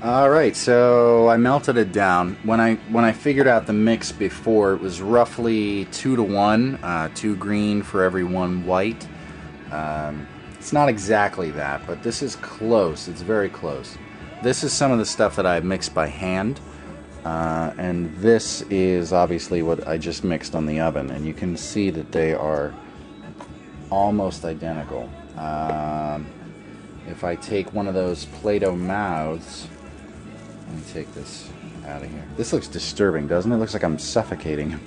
Alright, so I melted it down. When I figured out the mix before, it was roughly 2 to 1, 2 green for every 1 white. It's not exactly that, but this is close. It's very close. This is some of the stuff that I mixed by hand, and this is obviously what I just mixed on the oven, and you can see that they are almost identical. If I take one of those play-doh mouths, let me take this out of here. This looks disturbing, doesn't it? It looks like I'm suffocating him.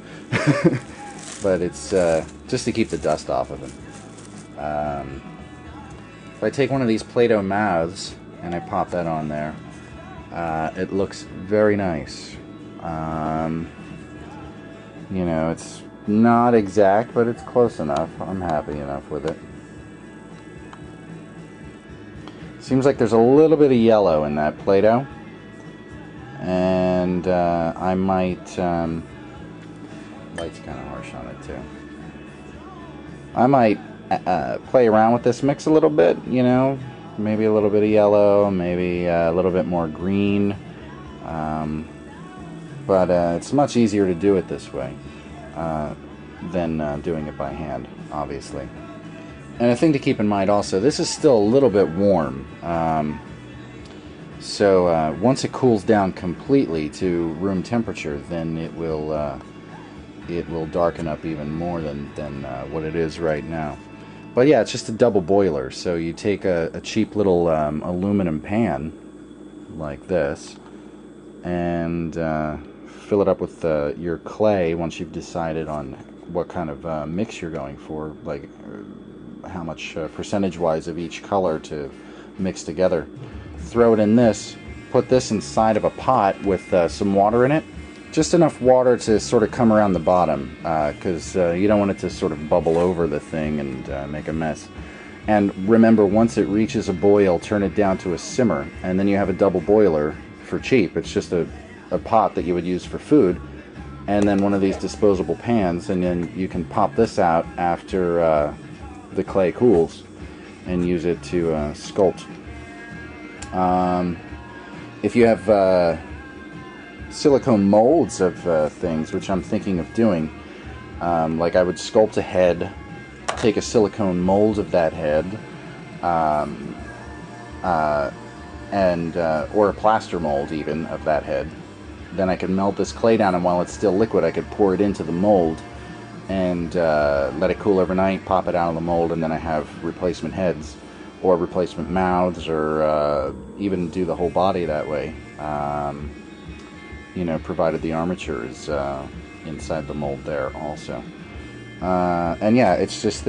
But it's just to keep the dust off of him. If I take one of these play-doh mouths and I pop that on there, it looks very nice. You know, it's not exact, but it's close enough. I'm happy enough with it. Seems like there's a little bit of yellow in that play-doh. And I might, light's kind of harsh on it too. I might play around with this mix a little bit, you know, maybe a little bit of yellow, maybe a little bit more green, but it's much easier to do it this way than doing it by hand, obviously. And a thing to keep in mind also, this is still a little bit warm. So once it cools down completely to room temperature, then it will darken up even more than what it is right now. But yeah, it's just a double boiler. So you take a cheap little aluminum pan like this, and fill it up with your clay once you've decided on what kind of mix you're going for, like how much percentage-wise of each color to mix together. Throw it in this, put this inside of a pot with some water in it, just enough water to sort of come around the bottom, because you don't want it to sort of bubble over the thing and make a mess. And remember, once it reaches a boil, turn it down to a simmer, and then you have a double boiler for cheap. It's just a pot that you would use for food, and then one of these disposable pans, and then you can pop this out after the clay cools and use it to sculpt. If you have silicone molds of things, which I'm thinking of doing, like I would sculpt a head, take a silicone mold of that head, or a plaster mold even of that head. Then I could melt this clay down, and while it's still liquid, I could pour it into the mold and let it cool overnight, pop it out of the mold, and then I have replacement heads or replacement mouths, or even do the whole body that way. You know, provided the armature is inside the mold there also. And yeah, it's just